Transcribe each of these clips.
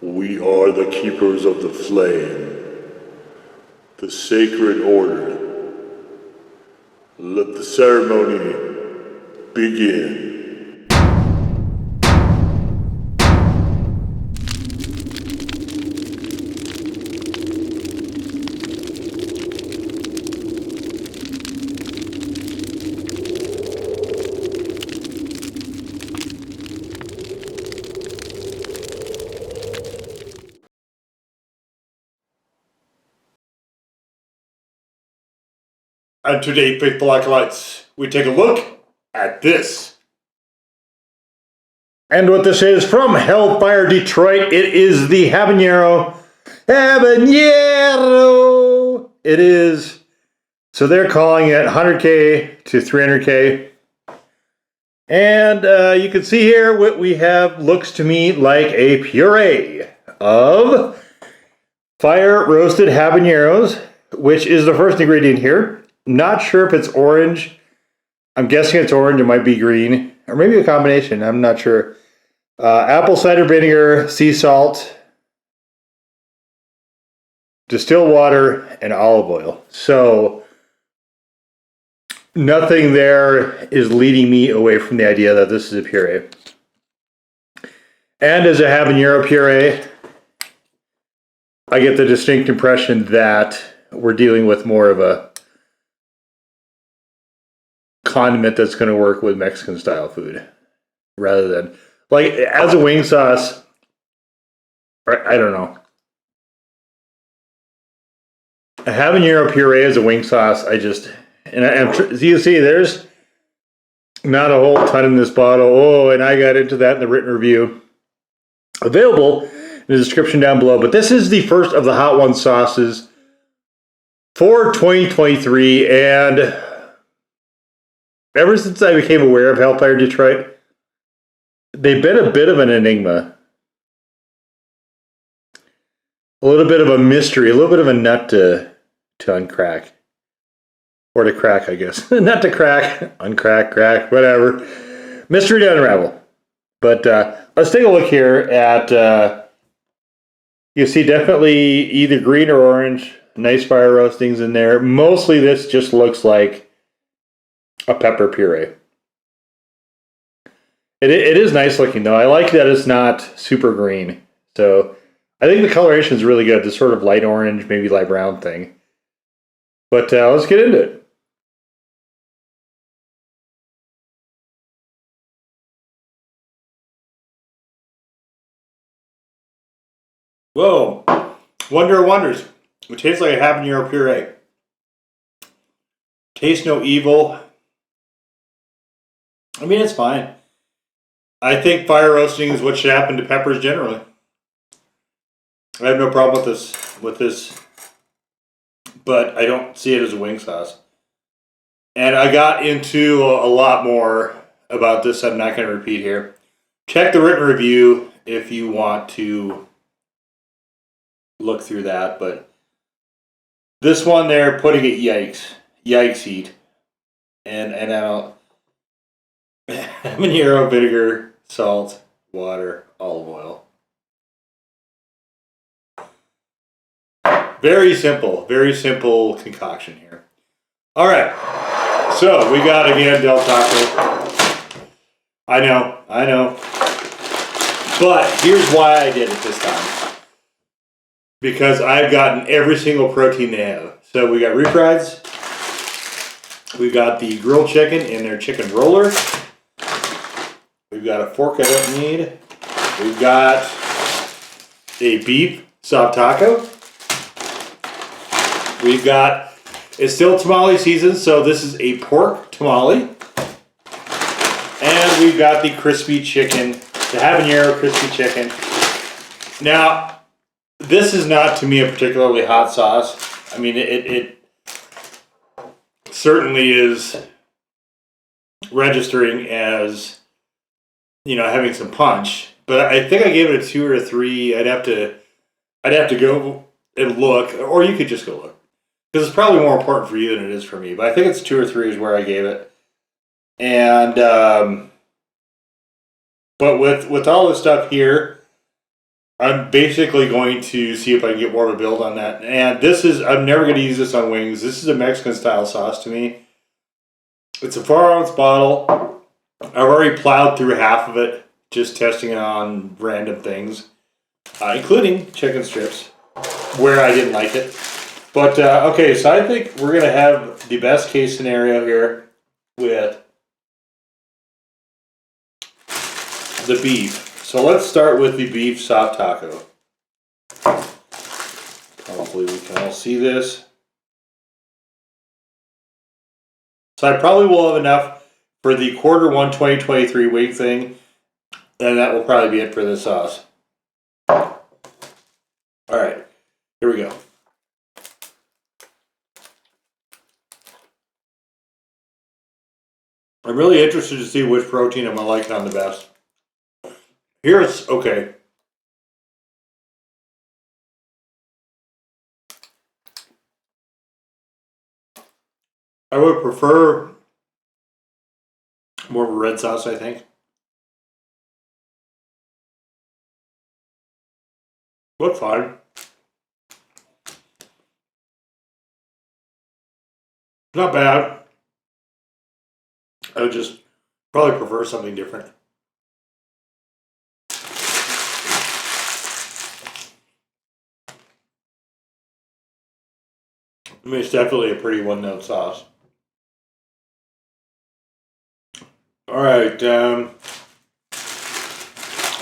We are the keepers of the flame, the sacred order. Let the ceremony begin. And today, faithful acolytes, we take a look at this. And what this is from Hellfire, Detroit, it is the Habanero. Habanero! It is, so they're calling it 100K to 300K. And you can see here what we have looks to me like a puree of fire roasted habaneros, which is the first ingredient here. Not sure if it's orange. I'm guessing it's orange. It might be green. Or maybe a combination. I'm not sure. Apple cider vinegar, sea salt, distilled water, and olive oil. So nothing there is leading me away from the idea that this is a puree. And as a habanero puree, I get the distinct impression that we're dealing with more of a condiment that's going to work with Mexican style food rather than like as a wing sauce. I don't know. A habanero puree as a wing sauce. So you see, there's not a whole ton in this bottle. Oh, and I got into that in the written review. Available in the description down below. But this is the first of the Hot One sauces for 2023, and ever since I became aware of Hellfire Detroit, they've been a bit of an enigma. A little bit of a mystery, a little bit of a nut to uncrack. Or to crack, I guess. Nut to crack, uncrack, crack, whatever. Mystery to unravel. But let's take a look here at, you see definitely either green or orange. Nice fire roastings in there. Mostly this just looks like a pepper puree. It is nice looking though. I like that it's not super green. So I think the coloration is really good. This sort of light orange, maybe light brown thing. But let's get into it. Whoa. Wonder of wonders. It tastes like a habanero puree. Tastes no evil. I mean, it's fine. I think fire roasting is what should happen to peppers generally. I have no problem with this, but I don't see it as a wing sauce. And I got into a lot more about this. I'm not going to repeat here. Check the written review if you want to look through that. But this one there, putting it yikes heat, and I don't. Habanero vinegar, salt, water, olive oil. Very simple concoction here. All right, so we got again Del Taco. I know. But here's why I did it this time. Because I've gotten every single protein they have. So we got refrieds. We've got the grilled chicken in their chicken roller. We've got a fork I don't need. We've got a beef soft taco. We've got, it's still tamale season, so this is a pork tamale. And we've got the crispy chicken, the habanero crispy chicken. Now, this is not to me a particularly hot sauce. I mean, it certainly is registering as, having some punch, but I think I gave it a 2 or a 3. I'd have to go and look, or you could just go look, because it's probably more important for you than it is for me. But I think it's 2 or 3 is where I gave it. And but with all this stuff here, I'm basically going to see if I can get more of a build on that. And this is, I'm never going to use this on wings. This is a Mexican style sauce to me. It's a 4-ounce bottle. I've already plowed through half of it, just testing it on random things, including chicken strips, where I didn't like it. But, okay, so I think we're going to have the best case scenario here with the beef. So let's start with the beef soft taco. Hopefully we can all see this. So I probably will have enough for the Q1 2023 wing thing, and that will probably be it for the sauce. Alright, here we go. I'm really interested to see which protein I'm liking on the best. Here it's okay. I would prefer more of a red sauce, I think. But fine. Not bad. I would just probably prefer something different. I mean, it's definitely a pretty one-note sauce. All right,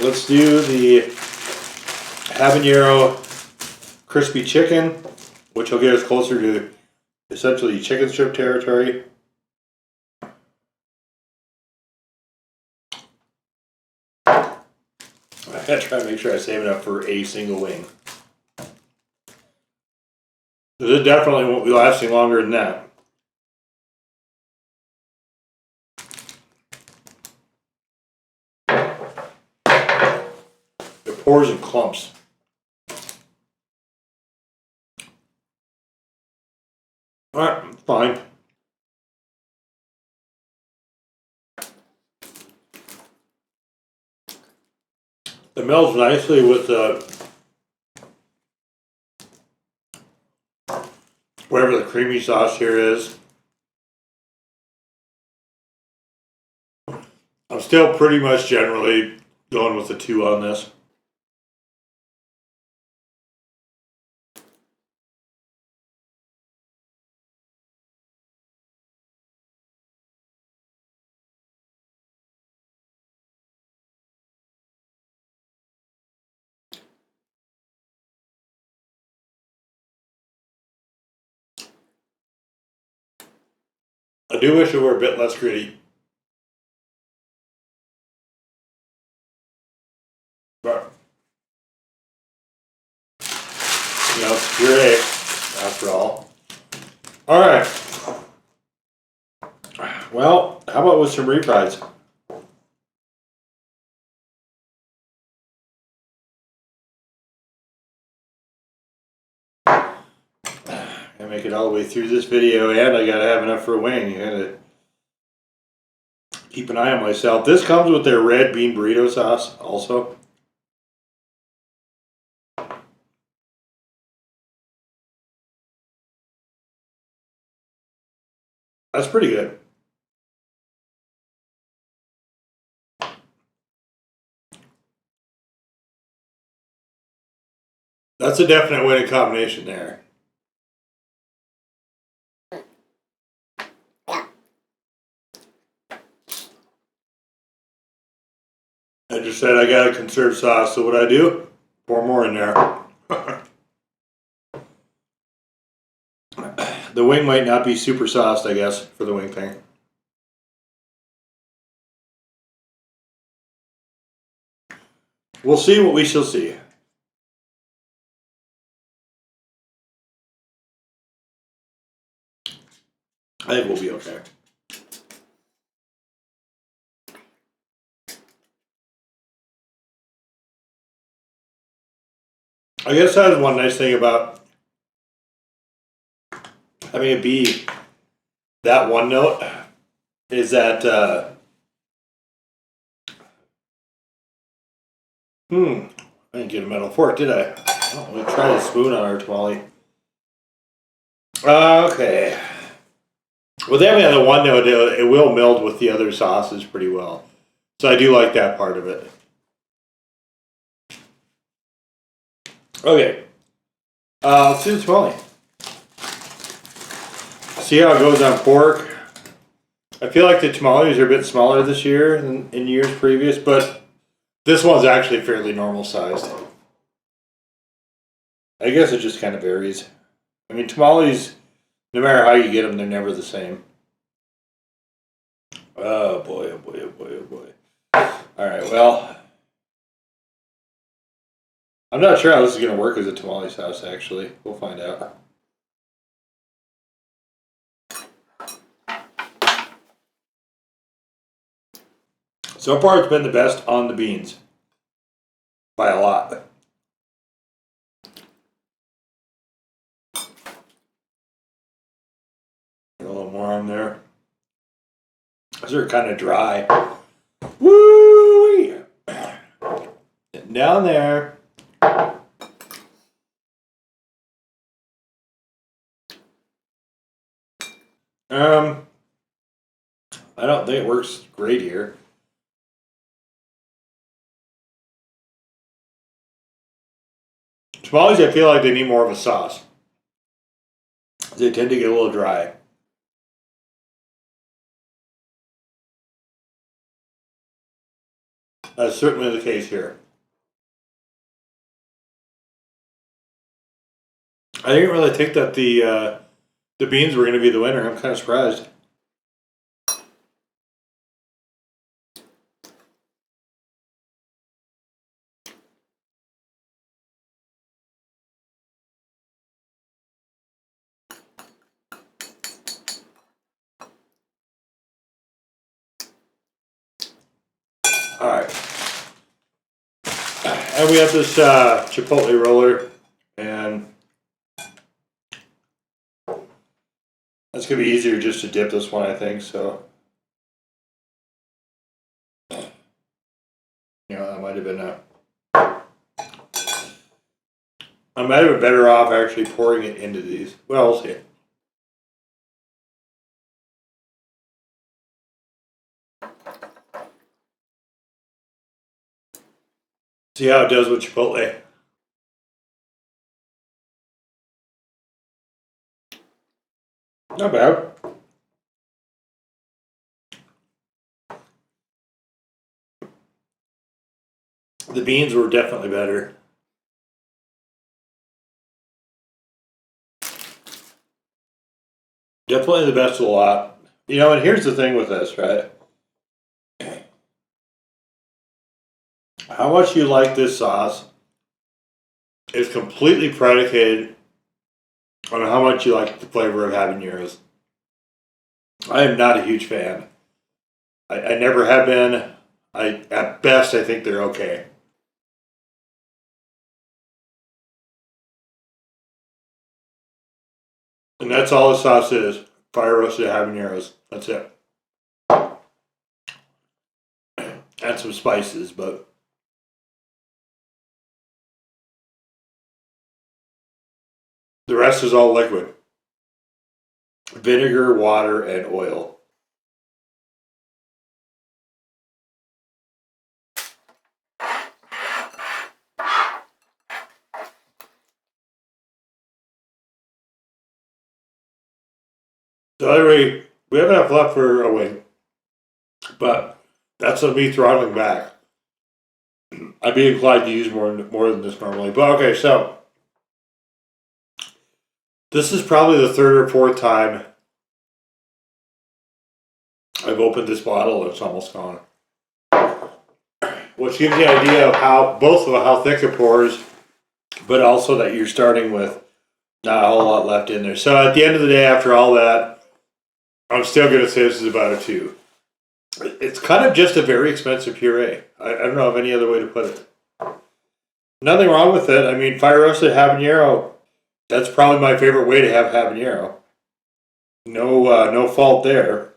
let's do the Habanero crispy chicken, which will get us closer to essentially chicken strip territory. I gotta try to make sure I save enough for a single wing. It definitely won't be lasting longer than that. It pours in clumps. Alright, fine. It melts nicely with whatever the creamy sauce here is. I'm still pretty much generally going with the 2 on this. I do wish it were a bit less gritty. But, you know, it's pure A, after all. Alright. Well, how about with some refries? I make it all the way through this video, and I gotta have enough for a wing. I gotta keep an eye on myself. This comes with their red bean burrito sauce, also. That's pretty good. That's a definite winning combination there. I just said I gotta conserve sauce, so what I do? Pour more in there. The wing might not be super sauced, I guess, for the wing thing. We'll see what we shall see. I think we'll be okay. I guess that is one nice thing about having it be that one note is that I didn't get a metal fork, did I? Oh, we tried a spoon on our tamale. Okay. Well, definitely on the one note, it will meld with the other sauces pretty well. So I do like that part of it. Okay. Let's do the tamale. See how it goes on pork. I feel like the tamales are a bit smaller this year than in years previous, but this one's actually fairly normal sized. I guess it just kind of varies. I mean, tamales, no matter how you get them, they're never the same. Oh boy, oh boy, oh boy, oh boy. Alright, well. I'm not sure how this is going to work as a tamale sauce, actually. We'll find out. So far, it's been the best on the beans. By a lot. A little more on there. These are kind of dry. Woo! Down there. I don't think it works great here. Tamales, I feel like they need more of a sauce. They tend to get a little dry. That's certainly the case here. I didn't really think that the beans were going to be the winner. I'm kind of surprised. All right. And we have this chipotle roller, and that's going to be easier just to dip this one, I think, so. That might have been I might have been better off actually pouring it into these. Well, we'll see. See how it does with chipotle. Not bad. The beans were definitely better. Definitely the best of the lot. And here's the thing with this, right? How much you like this sauce is completely predicated on how much you like the flavor of habaneros. I am not a huge fan. I never have been. At best, I think they're okay. And that's all the sauce is. Fire roasted habaneros. That's it. And some spices, but the rest is all liquid. Vinegar, water, and oil. So anyway, we have enough left for a wing, but that's on me throttling back. I'd be inclined to use more than this normally. But okay, so this is probably the third or fourth time I've opened this bottle and it's almost gone. Which gives you an idea of how thick it pours, but also that you're starting with not a whole lot left in there. So at the end of the day, after all that, I'm still going to say this is about a 2. It's kind of just a very expensive puree. I don't know of any other way to put it. Nothing wrong with it. I mean, fire roasted habanero, that's probably my favorite way to have habanero. No fault there.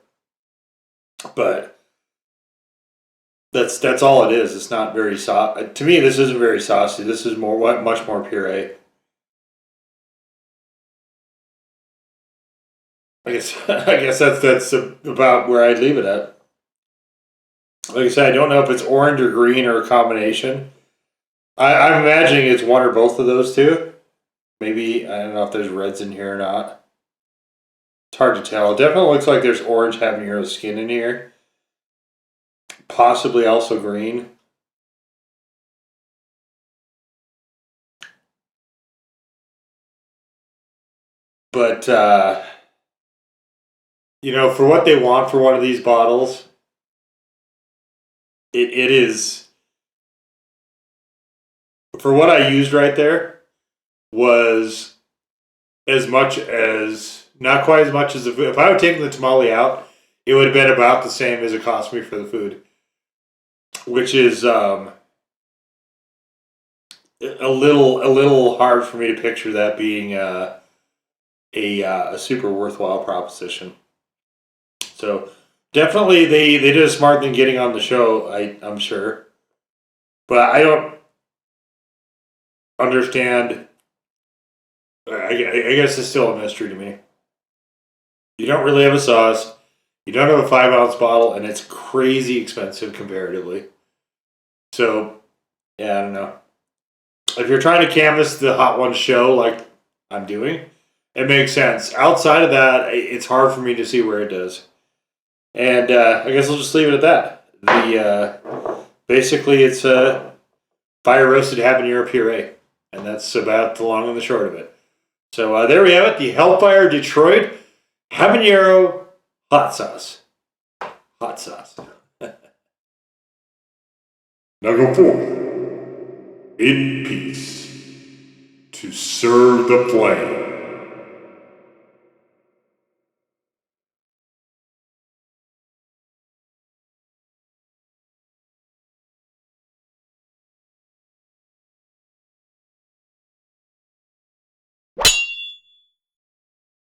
But That's all it is. It's not very saucy. To me, this isn't very saucy. This is much more puree. I guess that's about where I'd leave it at. Like I said, I don't know if it's orange or green or a combination. I'm imagining it's one or both of those two. Maybe, I don't know if there's reds in here or not. It's hard to tell. It definitely looks like there's orange habanero skin in here. Possibly also green. But, for what they want for one of these bottles, it is, for what I used right there, was as much as, not quite as much as, if I would take the tamale out, it would have been about the same as it cost me for the food. Which is a little hard for me to picture that being a super worthwhile proposition. So definitely they did a smart thing getting on the show, I'm sure. But I don't understand. I guess it's still a mystery to me. You don't really have a sauce. You don't have a 5-ounce bottle, and it's crazy expensive comparatively. So, yeah, I don't know. If you're trying to canvas the Hot Ones show like I'm doing, it makes sense. Outside of that, it's hard for me to see where it does. And I guess I'll just leave it at that. Basically, it's a fire roasted habanero puree, and that's about the long and the short of it. So there we have it, the Hellfire Detroit habanero hot sauce. Hot sauce. Now go forth in peace to serve the flame.